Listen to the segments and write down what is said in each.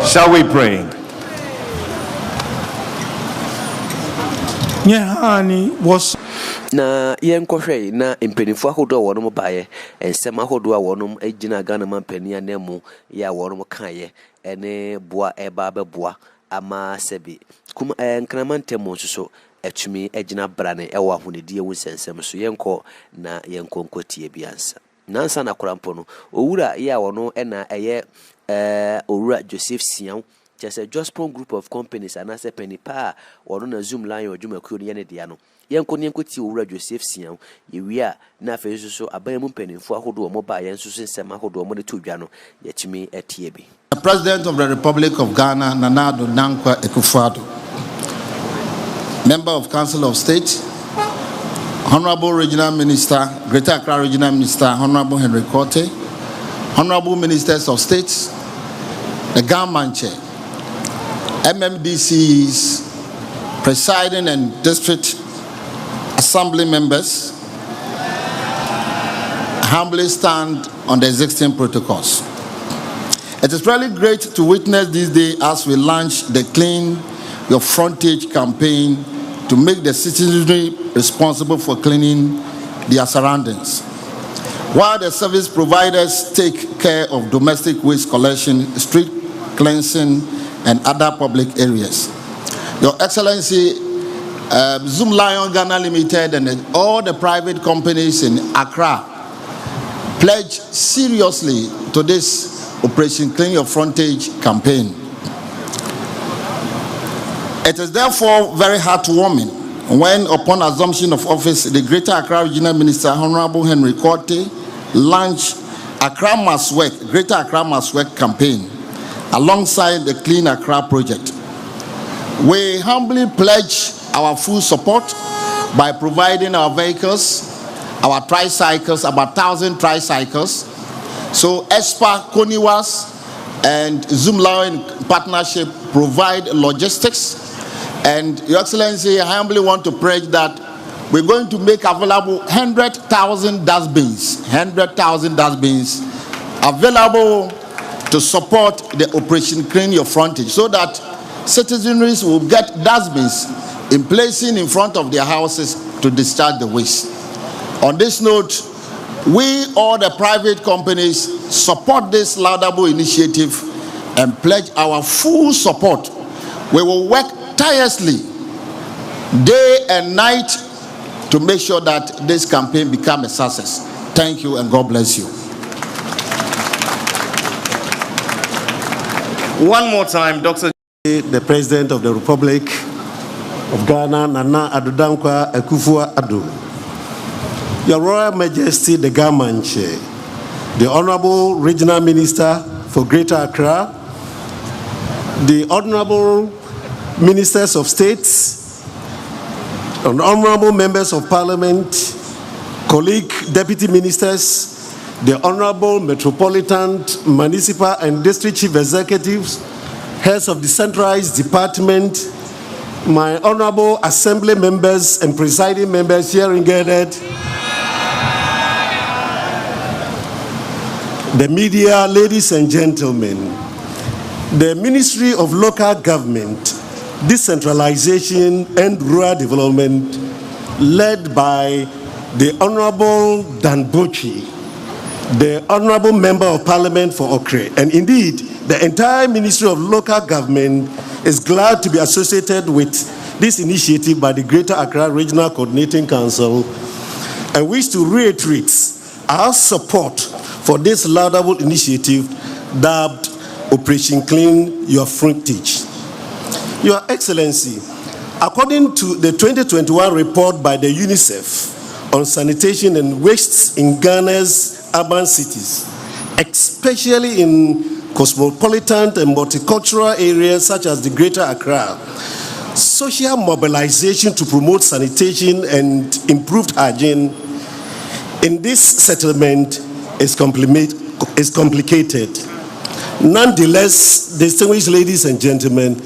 Shall we pray? Na yenkɔhwɛ na mpanimfoɔ ahodoɔ a wɔnom baeɛ nsɛm ahodoɔ a wɔnom gyina Ghana man panin anan mu yɛ a wɔnom kaeɛ ne boa ɛba bɛboa ama sɛbi nkraman ntam nso so atumi gyina brane ɛwɔ ahonedie wo nsɛnsɛm so yɛnkɔ na yɛnkɔnkɔtie bi nansa na korampo no owura yɛ a wɔno ɛna ɛyɛ owura Joseph Siaw just a Jospon group of companies and as a penny pa or na Zoom line or Juma Kurian Diano. Yanko ti owura Joseph Siaw, we are na face so a bayamum penny for Hodo mobile and Susan Sama Hodo Modi Tujano, yet me at TB. The President of the Republic of Ghana, Nana Addo Dankwa Akufo-Addo, Member of Council of State, Honorable Regional Minister, Greater Accra Regional Minister, Honorable Henry Quartey, Honorable Ministers of State, the Government Chair, MMDCs, presiding and district assembly members, humbly stand on the existing protocols. It is really great to witness this day as we launch the Clean Your Frontage campaign to make the citizenry responsible for cleaning their surroundings, while the service providers take care of domestic waste collection, street cleansing, and other public areas. Your Excellency, Zoom Lion Ghana Limited and all the private companies in Accra pledge seriously to this Operation Clean Your Frontage campaign. It is therefore very heartwarming when, upon assumption of office, the Greater Accra Regional Minister, Honorable Henry Quartey, launched Accra Must Work, Greater Accra Must Work campaign alongside the Clean Accra project. We humbly pledge our full support by providing our vehicles, our tricycles, about 1,000 tricycles. So ESPA, Koniwas, and Zoom Lion partnership provide logistics. And Your Excellency, I humbly want to pledge that we're going to make available 100,000 dustbins, available to support the Operation Clean Your Frontage, so that citizenry will get dustbins in placing in front of their houses to discharge the waste. On this note, we, all the private companies, support this laudable initiative and pledge our full support. We will work tirelessly, day and night, to make sure that this campaign becomes a success. Thank you and God bless you. One more time, Dr. The President of the Republic of Ghana, Nana Addo Dankwa Akufo-Addo, Your Royal Majesty, the Government Chair, the Honorable Regional Minister for Greater Accra, the Honorable Ministers of States, and Honorable Members of Parliament, colleague Deputy Ministers, the Honorable Metropolitan, Municipal and District Chief Executives, heads of the centralized department, my Honorable Assembly members and presiding members here gathered, the media, ladies and gentlemen, the Ministry of Local Government, Decentralization and Rural Development, led by the Honorable Dan Botchwey, the Honorable Member of Parliament for Okre, and indeed, the entire Ministry of Local Government is glad to be associated with this initiative by the Greater Accra Regional Coordinating Council, and wish to reiterate our support for this laudable initiative dubbed Operation Clean Your Frontage. Your Excellency, according to the 2021 report by the UNICEF on sanitation and wastes in Ghana's urban cities, especially in cosmopolitan and multicultural areas such as the Greater Accra, social mobilization to promote sanitation and improved hygiene in this settlement is complicated. Nonetheless, distinguished ladies and gentlemen,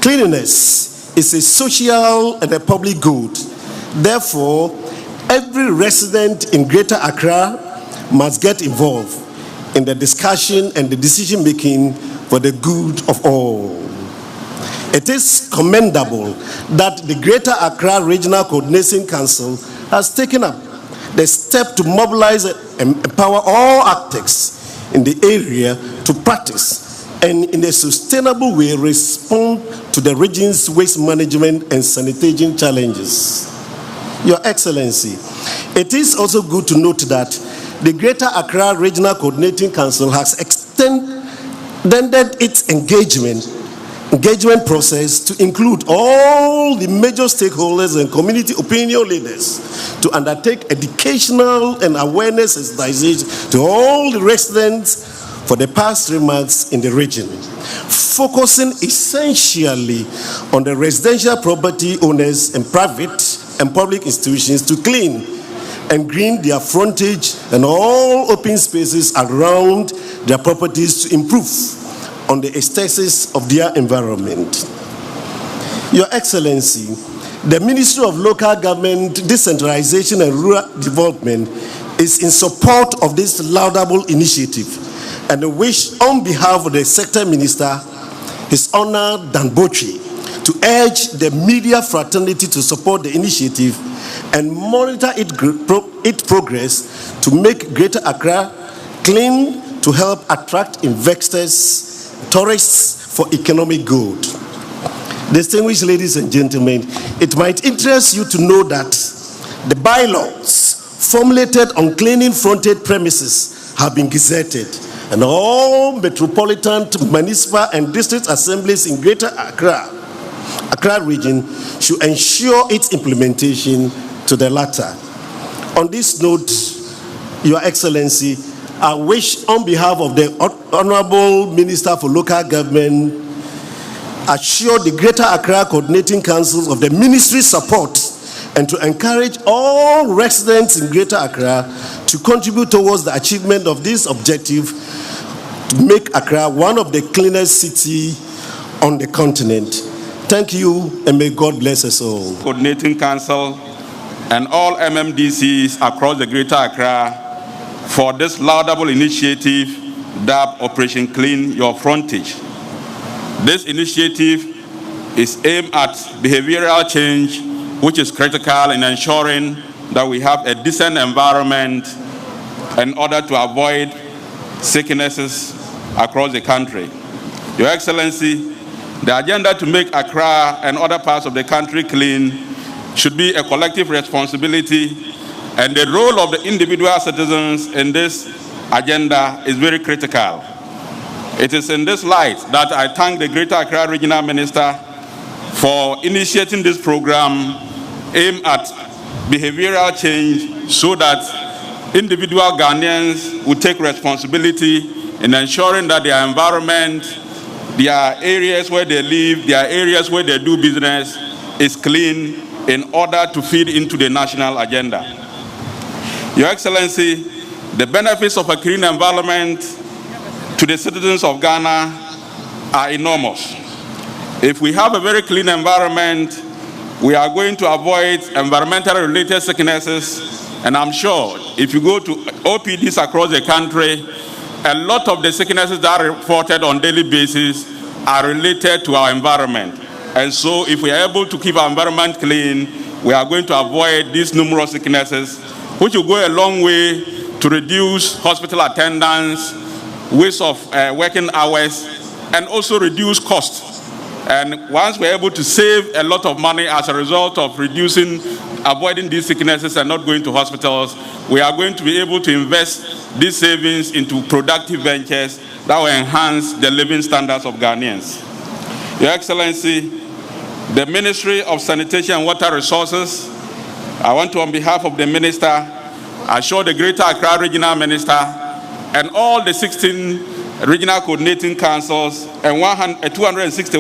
cleanliness is a social and a public good. Therefore, every resident in Greater Accra must get involved in the discussion and the decision making for the good of all. It is commendable that the Greater Accra Regional Coordination Council has taken up the step to mobilize and empower all actors in the area to practice and in a sustainable way respond to the region's waste management and sanitation challenges. Your Excellency, it is also good to note that the Greater Accra Regional Coordinating Council has extended its engagement process to include all the major stakeholders and community opinion leaders to undertake educational and awareness sensitization to all the residents for the past 3 months in the region, focusing essentially on the residential property owners and private and public institutions to clean and green their frontage and all open spaces around their properties to improve on the aesthetics of their environment. Your Excellency, the Ministry of Local Government, Decentralization and Rural Development is in support of this laudable initiative and wish on behalf of the Sector Minister, His Honor Dan Botwe, to urge the media fraternity to support the initiative and monitor its progress to make Greater Accra clean to help attract investors, tourists for economic good. Distinguished ladies and gentlemen, it might interest you to know that the bylaws formulated on cleaning frontage premises have been gazetted, and all metropolitan, municipal, and district assemblies in Greater Accra region should ensure its implementation to the latter. On this note, Your Excellency, I wish on behalf of the Honorable Minister for Local Government assure the Greater Accra Coordinating Council of the Ministry's support and to encourage all residents in Greater Accra to contribute towards the achievement of this objective to make Accra one of the cleanest cities on the continent. Thank you, and may God bless us all. Coordinating Council and all MMDCs across the Greater Accra for this laudable initiative dubbed Operation Clean Your Frontage. This initiative is aimed at behavioral change, which is critical in ensuring that we have a decent environment in order to avoid sicknesses across the country. Your Excellency, the agenda to make Accra and other parts of the country clean should be a collective responsibility, and the role of the individual citizens in this agenda is very critical. It is in this light that I thank the Greater Accra Regional Minister for initiating this program aimed at behavioral change so that individual Ghanaians will take responsibility in ensuring that their environment, their areas where they live, their areas where they do business is clean in order to feed into the national agenda. Your Excellency, the benefits of a clean environment to the citizens of Ghana are enormous. If we have a very clean environment, we are going to avoid environmentally related sicknesses, and I'm sure if you go to OPDs across the country, a lot of the sicknesses that are reported on a daily basis are related to our environment. And so if we are able to keep our environment clean, we are going to avoid these numerous sicknesses, which will go a long way to reduce hospital attendance, waste of working hours, and also reduce costs. And once we're able to save a lot of money as a result of avoiding these sicknesses and not going to hospitals, we are going to be able to invest these savings into productive ventures that will enhance the living standards of Ghanaians. Your Excellency, the Ministry of Sanitation and Water Resources, I want to, on behalf of the Minister, assure the Greater Accra Regional Minister and all the 16 regional coordinating councils and 260